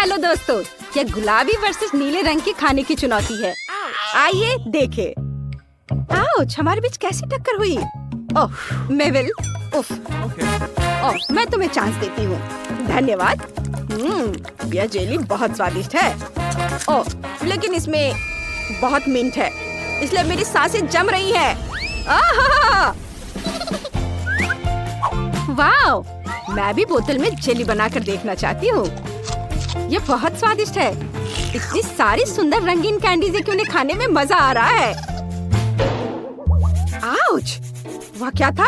Hello दोस्तों, ये गुलाबी वर्सेस नीले रंग की खाने की चुनौती है। आइए देखे। आउच, हमारे बीच कैसी टक्कर हुई। ओह मेविल, उफ। ओह, मैं तुम्हें चांस देती हूँ। धन्यवाद। यह जेली बहुत स्वादिष्ट है। ओह, लेकिन इसमें बहुत मिंट है, इसलिए मेरी सांसें जम रही हैं। वाओ, मैं भी बोतल में जेली बनाकर देखना चाहती हूँ। ये बहुत स्वादिष्ट है। इतनी सारी सुंदर रंगीन कैंडीज क्यों नहीं, खाने में मजा आ रहा है। आउच, वह क्या था?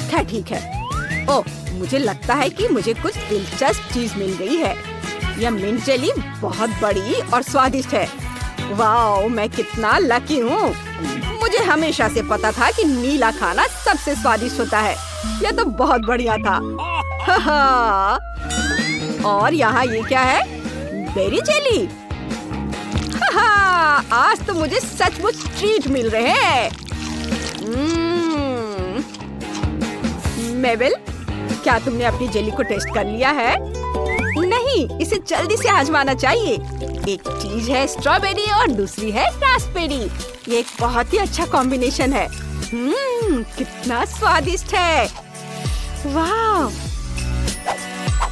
क्या ठीक है। ओह, मुझे लगता है कि मुझे कुछ दिलचस्प चीज मिल गई है। यह मिंट जेली बहुत बड़ी और स्वादिष्ट है। वाओ, मैं कितना लकी हूँ। मुझे हमेशा से पता था कि नीला खाना सबसे स्वादिष्ट होता है। यह तो बहुत बढ़िया था। और यहाँ ये क्या है? Berry jelly. आज तो मुझे सचमुच ट्रीट मिल रहे हैं। मेबल, क्या तुमने अपनी जेली को टेस्ट कर लिया है? नहीं, इसे जल्दी से आजमाना चाहिए। एक चीज है स्ट्रॉबेरी और दूसरी है रास्पबेरी। ये एक बहुत ही अच्छा कॉम्बिनेशन है। कितना स्वादिष्ट है। वाह,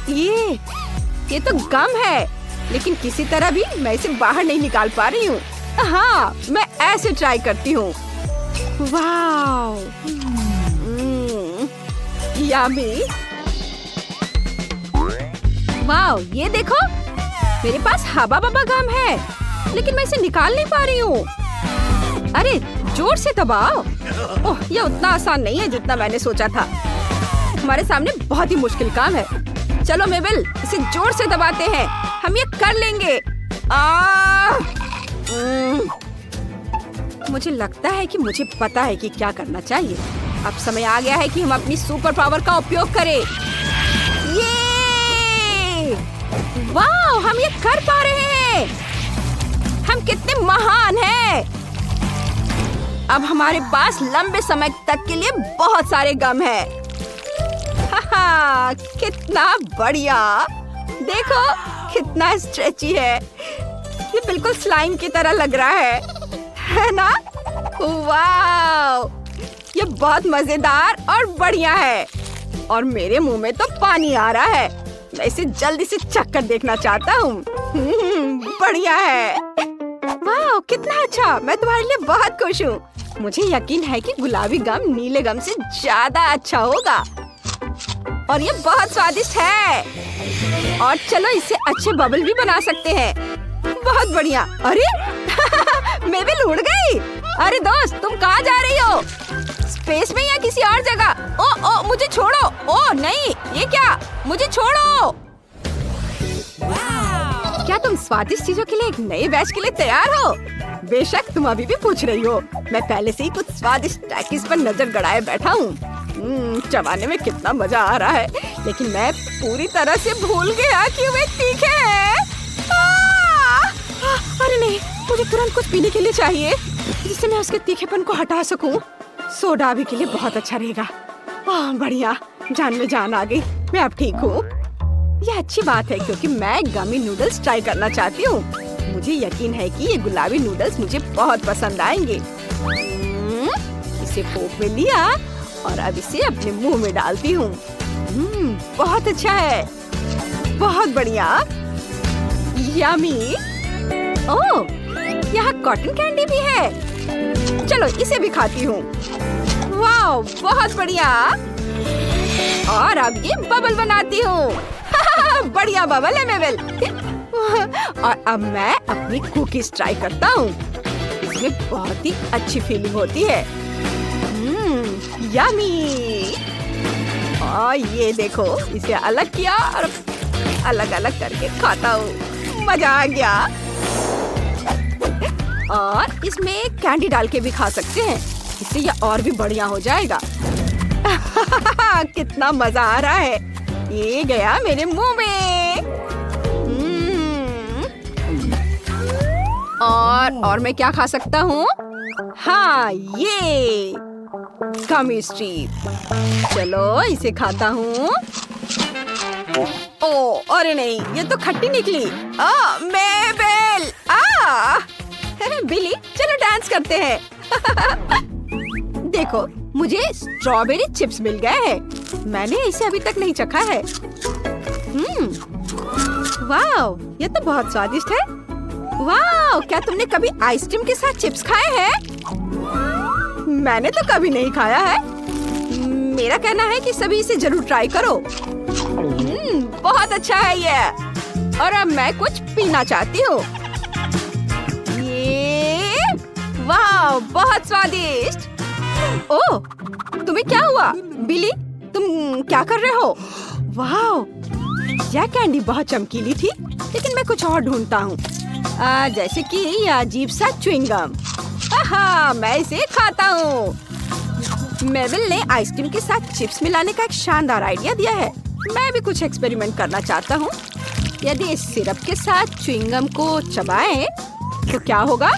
ये तो गम है, लेकिन किसी तरह भी मैं इसे बाहर नहीं निकाल पा रही हूँ। हाँ, मैं ऐसे ट्राई करती हूँ। वाह, यम्मी। वाह, ये देखो, मेरे पास हबा बबा गम है, लेकिन मैं इसे निकाल नहीं पा रही हूँ। अरे जोर से दबाओ। ओह, ये उतना आसान नहीं है जितना मैंने सोचा था। हमारे सामने बहुत ही मुश्किल काम है। चलो मेबल, इसे जोर से दबाते हैं। हम ये कर लेंगे। मुझे लगता है कि मुझे पता है कि क्या करना चाहिए। अब समय आ गया है कि हम अपनी सुपर पावर का उपयोग करें। ये! वाह, हम ये कर पा रहे हैं। हम कितने महान हैं। अब हमारे पास लंबे समय तक के लिए बहुत सारे गम हैं। कितना बढ़िया। देखो कितना स्ट्रेची है। ये बिल्कुल स्लाइम की तरह लग रहा है ना? वाव, ये बहुत मजेदार और बढ़िया है। और मेरे मुंह में तो पानी आ रहा है। मैं इसे जल्दी से चख कर देखना चाहता हूँ। बढ़िया है। वाह, कितना अच्छा। मैं तुम्हारे लिए बहुत खुश हूँ। मुझे यकीन है कि गुलाबी गम नीले गम से ज्यादा अच्छा होगा। और ये बहुत स्वादिष्ट है। और चलो, इससे अच्छे बबल भी बना सकते हैं। बहुत बढ़िया। अरे मेबल उड़ गई। अरे दोस्त, तुम कहाँ जा रही हो? स्पेस में या किसी और जगह? ओ, मुझे छोड़ो। ओ नहीं, ये क्या? मुझे छोड़ो। क्या तुम स्वादिष्ट चीजों के लिए एक नए बैच के लिए तैयार हो? बेशक, तुम अभी भी पूछ रही हो। मैं पहले से ही कुछ स्वादिष्ट टैकीज पर नजर गड़ाए बैठा हूँ। चबाने में कितना मजा आ रहा है, लेकिन मैं पूरी तरह से भूल गया कि वे तीखे हैं। अरे नहीं, मुझे तुरंत कुछ पीने के लिए चाहिए जिससे मैं उसके तीखेपन को हटा सकूं। सोडा भी के लिए बहुत अच्छा रहेगा। बढ़िया, जान में जान आ गई। मैं अब ठीक हूँ। यह अच्छी बात है क्योंकि मैं गमी नूडल्स ट्राई करना चाहती हूँ। मुझे यकीन है कि ये गुलाबी नूडल्स मुझे बहुत पसंद आएंगे। इसे फोक में लिया और अब इसे अपने मुंह में डालती हूँ। बहुत अच्छा है। बहुत बढ़िया। यम्मी। ओह, यहाँ कॉटन कैंडी भी है। चलो, इसे भी खाती हूँ। वाह, बहुत बढ़िया। और अब ये बबल बनाती हूँ। बढ़िया बबल है मेबल। और अब मैं अपनी कुकीज ट्राई करता हूँ। इसमें बहुत ही अच्छी फीलिंग होती है। यम्मी। और ये देखो, इसे अलग किया और अलग अलग करके खाता हूँ। मजा आ गया। और इसमें कैंडी डाल के भी खा सकते हैं। इससे यह और भी बढ़िया हो जाएगा। कितना मजा आ रहा है। ये गया मेरे मुंह में। और मैं क्या खा सकता हूँ? हाँ, ये गमी स्ट्रीप। चलो, इसे खाता हूँ। ओ अरे नहीं, ये तो खट्टी निकली। मेबेल, बिली, चलो डांस करते हैं। देखो, मुझे स्ट्रॉबेरी चिप्स मिल गए हैं। मैंने इसे अभी तक नहीं चखा है। वाह, ये तो बहुत स्वादिष्ट है। वाह, क्या तुमने कभी आइसक्रीम के साथ चिप्स खाए हैं? मैंने तो कभी नहीं खाया है। मेरा कहना है कि सभी इसे जरूर ट्राई करो। बहुत अच्छा है ये। और अब मैं कुछ पीना चाहती हूँ। ये वाह, बहुत स्वादिष्ट। ओह, तुम्हें क्या हुआ? बिली, तुम क्या कर रहे हो? वाह, यह कैंडी बहुत चमकीली थी, लेकिन मैं कुछ और ढूंढता हूँ। जैसे कि ये अजीब सा च्युइंगम। मैं इसे खाता हूँ। मेबल ने आइसक्रीम के साथ चिप्स मिलाने का एक शानदार आइडिया दिया है। मैं भी कुछ एक्सपेरिमेंट करना चाहता हूँ। यदि इस सिरप के साथ च्युइंगम को चबाएं, तो क्या होगा?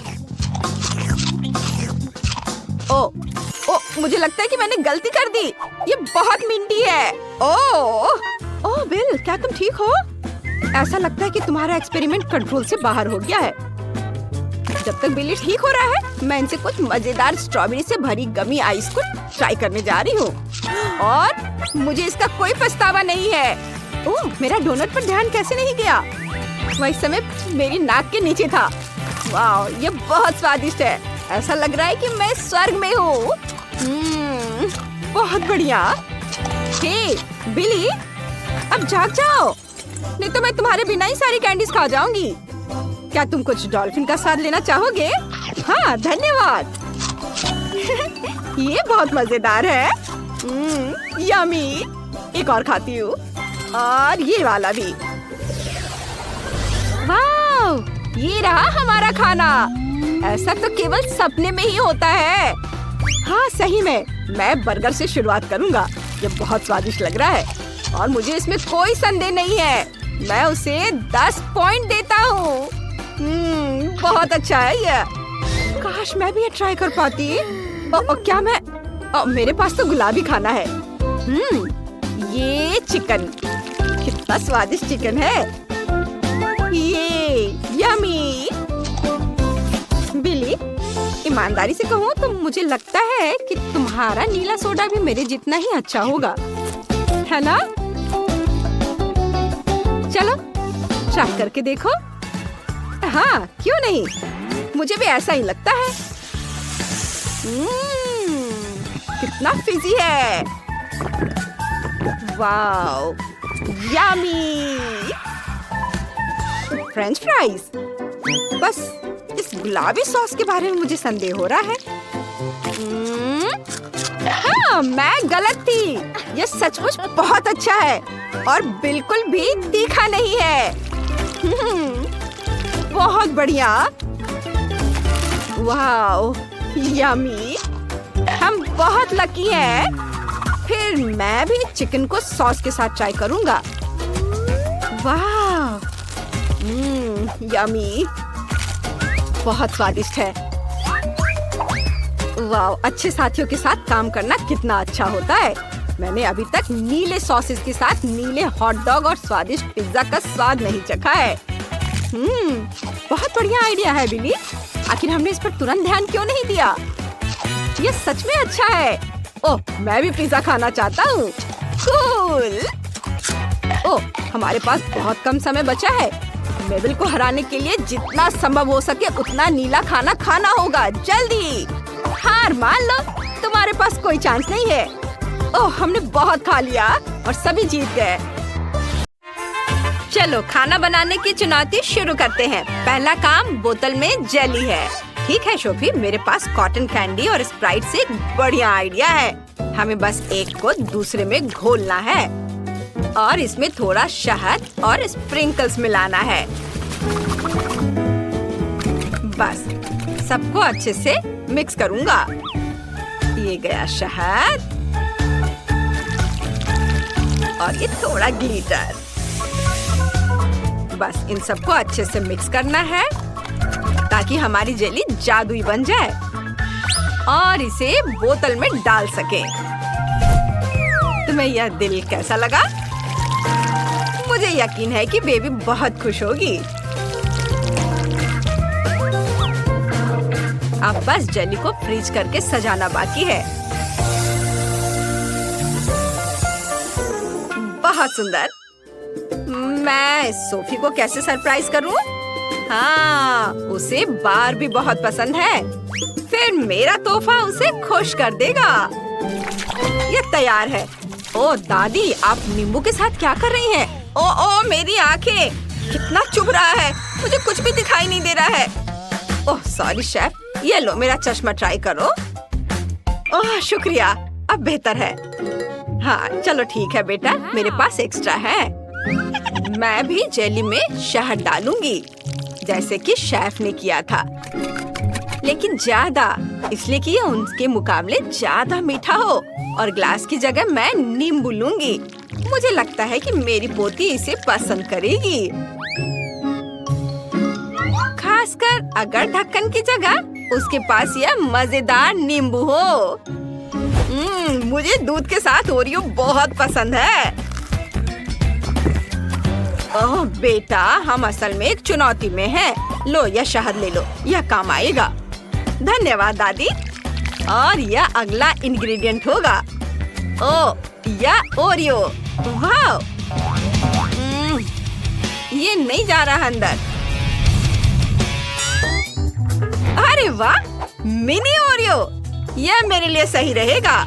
ओह, मुझे लगता है कि मैंने गलती कर दी। ये बहुत मिंटी है। ओह बिल, क्या तुम ठीक हो? ऐसा लगता है कि तुम्हारा एक्सपेरिमेंट कंट्रोल से बाहर हो गया है। जब तक बिली ठीक हो रहा है, मैं इनसे कुछ मजेदार स्ट्रॉबेरी से भरी गमी आइस को ट्राई करने जा रही हूँ। और मुझे इसका कोई पछतावा नहीं है। ओह, मेरा डोनट पर ध्यान कैसे नहीं गया? वही समय मेरी नाक के नीचे था। वाह, ये बहुत स्वादिष्ट है। ऐसा लग रहा है कि मैं स्वर्ग में हूँ। बहुत बढ़िया। हे बिली, अब जाग जाओ, नहीं तो मैं तुम्हारे बिना ही सारी कैंडीज खा जाऊंगी। क्या तुम कुछ डॉल्फिन का स्वाद लेना चाहोगे? हाँ, धन्यवाद। ये बहुत मजेदार है। यम्मी। एक और खाती हूँ, और ये वाला भी। वाह, ये रहा हमारा खाना। ऐसा तो केवल सपने में ही होता है। हाँ, सही में मैं बर्गर से शुरुआत करूँगा। ये बहुत स्वादिष्ट लग रहा है और मुझे इसमें कोई संदेह नहीं है। मैं उसे 10 पॉइंट देता हूँ। बहुत अच्छा है ये। काश मैं भी ये ट्राई कर पाती। क्या मैं मेरे पास तो गुलाबी खाना है। ये चिकन, कितना स्वादिष्ट चिकन है। ये यम्मी। बिली, ईमानदारी से कहूँ तो मुझे लगता है कि तुम्हारा नीला सोडा भी मेरे जितना ही अच्छा होगा, है ना? चलो ट्राई करके देखो। हाँ, क्यों नहीं, मुझे भी ऐसा ही लगता है। कितना फिजी है। Wow, yummy. French fries. बस इस गुलाबी सॉस के बारे में मुझे संदेह हो रहा है। हाँ, मैं गलत थी। ये सचमुच बहुत अच्छा है और बिल्कुल भी तीखा नहीं है। बहुत बढ़िया। Wow, yummy. हम बहुत लकी हैं। फिर मैं भी चिकन को सॉस के साथ ट्राई करूंगा। वाह, यम्मी। बहुत स्वादिष्ट है। वाह, अच्छे साथियों के साथ काम करना कितना अच्छा होता है। मैंने अभी तक नीले सॉसेस के साथ नीले हॉट डॉग और स्वादिष्ट पिज्जा का स्वाद नहीं चखा है। बहुत बढ़िया आइडिया है बिली। आखिर हमने इस पर तुरंत ध्यान क्यों नहीं दिया? ये सच में अच्छा है। ओह, मैं भी पिज्जा खाना चाहता हूँ। कूल। ओह, हमारे पास बहुत कम समय बचा है। मेबल को हराने के लिए जितना संभव हो सके उतना नीला खाना खाना होगा। जल्दी। हार मान लो, तुम्हारे पास कोई चांस नहीं है। ओह, हमने बहुत खा लिया और सभी जीत गए। चलो खाना बनाने की चुनौती शुरू करते हैं। पहला काम बोतल में जेली है। ठीक है शोफी, मेरे पास कॉटन कैंडी और स्प्राइट से एक बढ़िया आइडिया है। हमें बस एक को दूसरे में घोलना है और इसमें थोड़ा शहद और स्प्रिंकल्स मिलाना है। बस सबको अच्छे से मिक्स करूंगा। ये गया शहद और ये थोड़ा ग्लिटर। बस इन सबको अच्छे से मिक्स करना है ताकि हमारी जेली जादुई बन जाए और इसे बोतल में डाल सके। तुम्हें यह दिल कैसा लगा? मुझे यकीन है कि बेबी बहुत खुश होगी। अब बस जेली को फ्रीज करके सजाना बाकी है। बहुत सुंदर। मैं सोफी को कैसे सरप्राइज करूं? हाँ, उसे बारबी बहुत पसंद है। फिर मेरा तोहफा उसे खुश कर देगा। ये तैयार है। ओ दादी, आप नींबू के साथ क्या कर रही हैं? ओ मेरी आंखें, कितना चुभ रहा है, मुझे कुछ भी दिखाई नहीं दे रहा है। ओह सॉरी शेफ, ये लो मेरा चश्मा ट्राई करो। ओह शुक्रिया, अब बेहतर है। हाँ चलो ठीक है बेटा, मेरे पास एक्स्ट्रा है। मैं भी जेली में शहद डालूंगी जैसे कि शेफ ने किया था, लेकिन ज्यादा, इसलिए कि ये उनके मुकाबले ज्यादा मीठा हो। और ग्लास की जगह मैं नींबू लूंगी। मुझे लगता है कि मेरी पोती इसे पसंद करेगी, खासकर अगर ढक्कन की जगह उसके पास यह मजेदार नींबू हो। मुझे दूध के साथ ओरियो बहुत पसंद है। ओह बेटा, हम असल में एक चुनौती में हैं। लो यह शहद ले लो, यह काम आएगा। धन्यवाद दादी। और यह अगला इंग्रेडिएंट होगा। ओह यह ओरियो। वाह, ये नहीं जा रहा अंदर। अरे वाह, मिनी ओरियो, यह मेरे लिए सही रहेगा।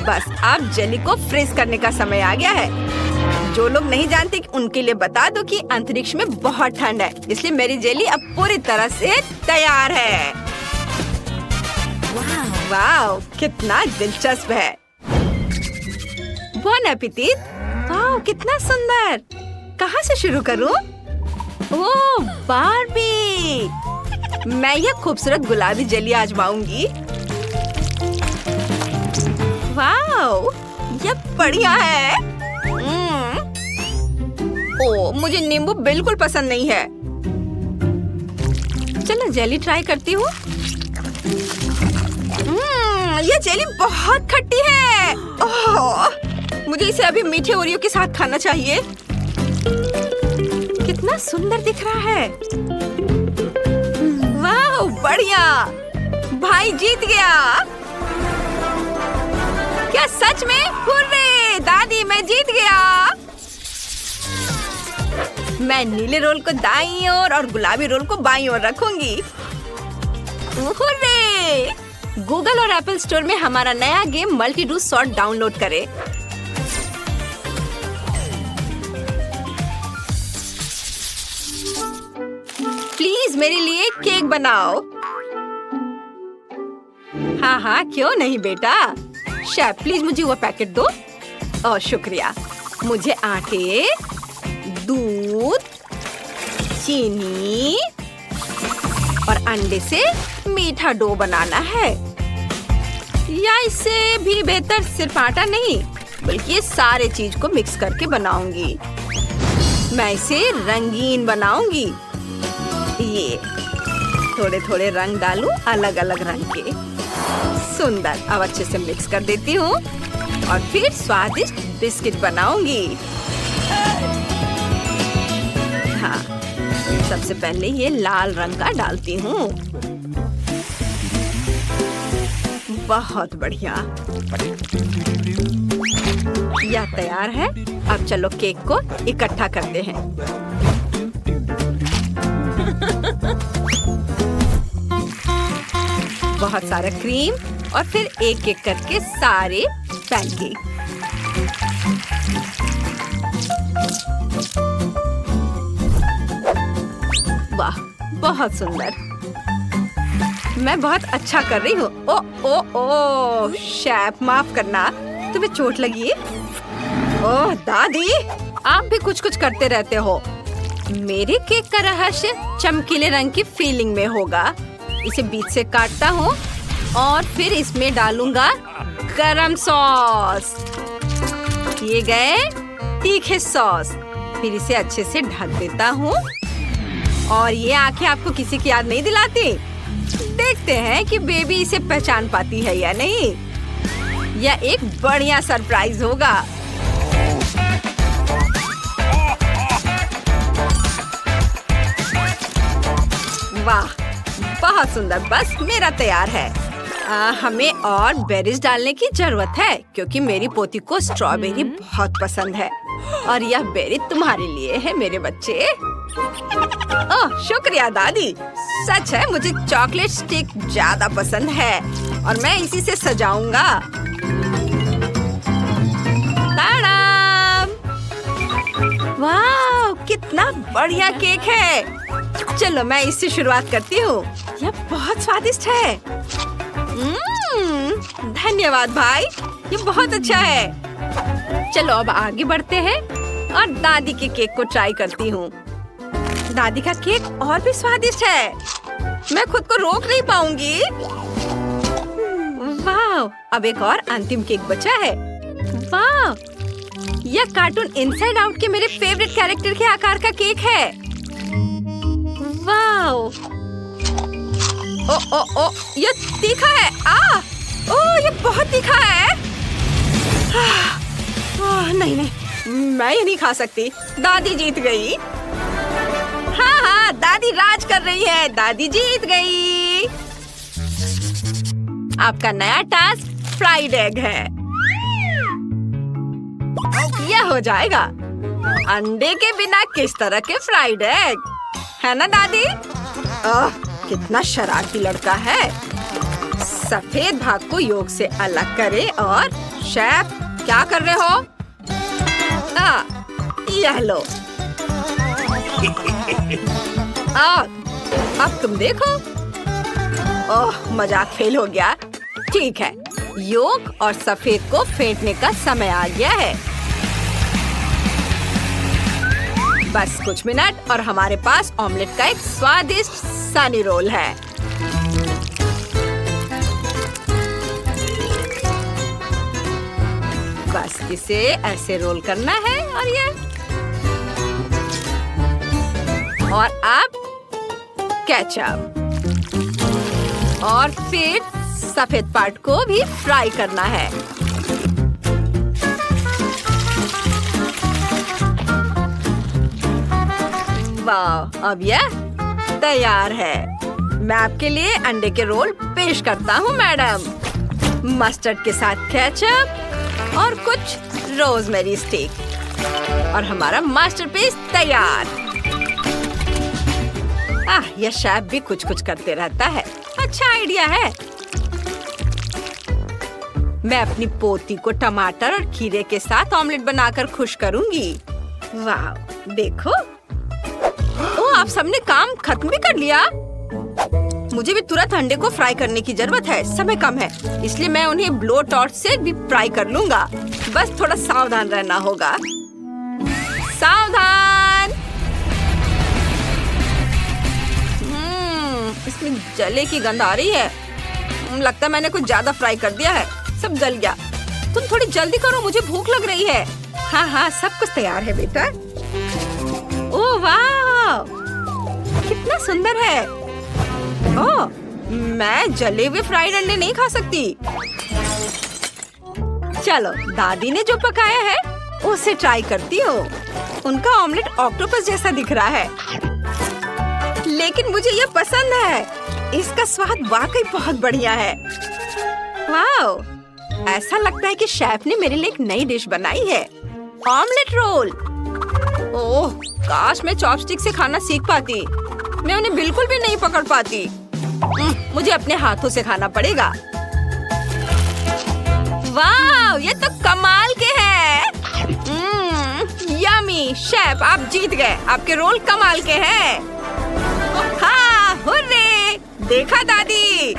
बस अब जेली को फ्रीज करने का समय आ गया है। जो लोग नहीं जानते कि उनके लिए बता दो कि अंतरिक्ष में बहुत ठंड है, इसलिए मेरी जेली अब पूरी तरह से तैयार है। वाह, कितना दिलचस्प है। बॉन एपेटिट। वाह, कितना सुंदर। कहाँ से शुरू करूं? ओह बारबी, मैं यह खूबसूरत गुलाबी जेली आजमाऊंगी। वाह, यह बढ़िया है। ओह, मुझे नींबू बिल्कुल पसंद नहीं है। चलो जेली ट्राई करती हूँ। यह जेली बहुत खट्टी है। ओह, मुझे इसे अभी मीठे ओरियो के साथ खाना चाहिए। कितना सुंदर दिख रहा है। वाह बढ़िया, भाई जीत गया। क्या सच में? हुर्रे दादी, मैं जीत गया। मैं नीले रोल को दाईं ओर और गुलाबी रोल को बाईं ओर रखूंगी। हुर्रे! गूगल और एप्पल स्टोर में हमारा नया game multi do sort download करें। प्लीज मेरे लिए केक बनाओ। हाँ हाँ, क्यों नहीं बेटा। शेफ प्लीज मुझे वो पैकेट दो। ओह शुक्रिया। मुझे आटे, दूध, चीनी और अंडे से मीठा डो बनाना है। या इससे भी बेहतर सिर्फ आटा नहीं, बल्कि ये सारे चीज को मिक्स करके बनाऊंगी। मैं इसे रंगीन बनाऊंगी। ये थोड़े थोड़े रंग डालूं, अलग अलग रंग के। सुंदर। अब अच्छे से मिक्स कर देती हूँ और फिर स्वादिष्ट बिस्किट बनाऊंगी। हाँ, सबसे पहले ये लाल रंग का डालती हूँ। बहुत बढ़िया, यह तैयार है। अब चलो केक को इकट्ठा करते हैं। बहुत सारा क्रीम और फिर एक एक करके सारे पैनकेक। वाह, बहुत सुंदर। मैं बहुत अच्छा कर रही हूँ। ओ ओ ओ शेफ, माफ करना, तुम्हें चोट लगी? ओह दादी, आप भी कुछ कुछ करते रहते हो। मेरे केक का रहस्य चमकीले रंग की फीलिंग में होगा। इसे बीच से काटता हूँ और फिर इसमें डालूंगा गरम सॉस। ये गए तीखे सॉस। फिर इसे अच्छे से ढक देता हूँ। और ये आंखें आपको किसी की याद नहीं दिलाती? देखते हैं कि बेबी इसे पहचान पाती है या नहीं। यह एक बढ़िया सरप्राइज होगा। बहुत सुंदर, बस मेरा तैयार है। हमें और बेरीज डालने की जरूरत है क्योंकि मेरी पोती को स्ट्रॉबेरी बहुत पसंद है और यह बेरी तुम्हारे लिए है मेरे बच्चे। ओह शुक्रिया दादी, सच है मुझे चॉकलेट स्टिक ज्यादा पसंद है और मैं इसी से सजाऊंगा। ताड़ाम! वाह कितना बढ़िया केक है। चलो मैं इससे शुरुआत करती हूँ, यह बहुत स्वादिष्ट है। धन्यवाद भाई, ये बहुत अच्छा है। चलो अब आगे बढ़ते हैं और दादी के केक को ट्राई करती हूँ। दादी का केक और भी स्वादिष्ट है, मैं खुद को रोक नहीं पाऊंगी। वाह, अब एक और अंतिम केक बचा है। वाह, यह कार्टून इनसाइड आउट के मेरे फेवरेट कैरेक्टर के आकार का केक है। वाह, ओ, ये तीखा है। ये बहुत तीखा है। नहीं, मैं ये नहीं खा सकती। दादी जीत गई। हाँ, दादी राज कर रही है। दादी जीत गई। आपका नया टास्क फ्राइड एग है। यह हो जाएगा। अंडे के बिना किस तरह के फ्राइड एग, है ना दादी? कितना शरारती लड़का है। सफेद भाग को योग से अलग करें और शेफ क्या कर रहे हो? यह लो। अब तुम देखो। मजाक फेल हो गया। ठीक है, योग और सफेद को फेंटने का समय आ गया है। बस कुछ मिनट और हमारे पास ऑमलेट का एक स्वादिष्ट सनी रोल है। बस इसे ऐसे रोल करना है और अब केचप और फिर सफेद पार्ट को भी फ्राई करना है। वाह, अब यह तैयार है। मैं आपके लिए अंडे के रोल पेश करता हूँ मैडम। मस्टर्ड के साथ केचप और कुछ रोजमेरी स्टिक और हमारा मास्टरपीस तैयार। यह शेफ भी कुछ करते रहता है। अच्छा आइडिया है। मैं अपनी पोती को टमाटर और खीरे के साथ ऑमलेट बनाकर खुश करूंगी। वाह, देखो। आप सबने काम खत्म भी कर लिया। मुझे भी तुरंत अंडे को फ्राई करने की जरूरत है। समय कम है, इसलिए मैं उन्हें ब्लो टॉर्च से भी फ्राई कर लूंगा। बस थोड़ा सावधान रहना होगा। सावधान! इसमें जले की गंध आ रही है। लगता है मैंने कुछ ज्यादा फ्राई कर दिया है। सब जल गया। तुम थोड़ी जल्दी करो, मुझे भूख लग रही है। हाँ, सब कुछ तैयार है बेटा। ओह वाह, कितना सुंदर है। मैं जले हुए फ्राइड अंडे नहीं खा सकती। चलो, दादी ने जो पकाया है उसे ट्राई करती हूँ। उनका ऑमलेट ऑक्टोपस जैसा दिख रहा है, लेकिन मुझे ये पसंद है। इसका स्वाद वाकई बहुत बढ़िया है। वाह, ऐसा लगता है कि शेफ ने मेरे लिए एक नई डिश बनाई है, ऑमलेट रोल। ओह, काश मैं चॉपस्टिक से खाना सीख पाती। मैं उन्हें बिल्कुल भी नहीं पकड़ पाती। मुझे अपने हाथों से खाना पड़ेगा। वाह, ये तो कमाल के हैं। यम्मी, शेफ आप जीत गए। आपके रोल कमाल के हैं। हाँ, हुर्रे! देखा दादी।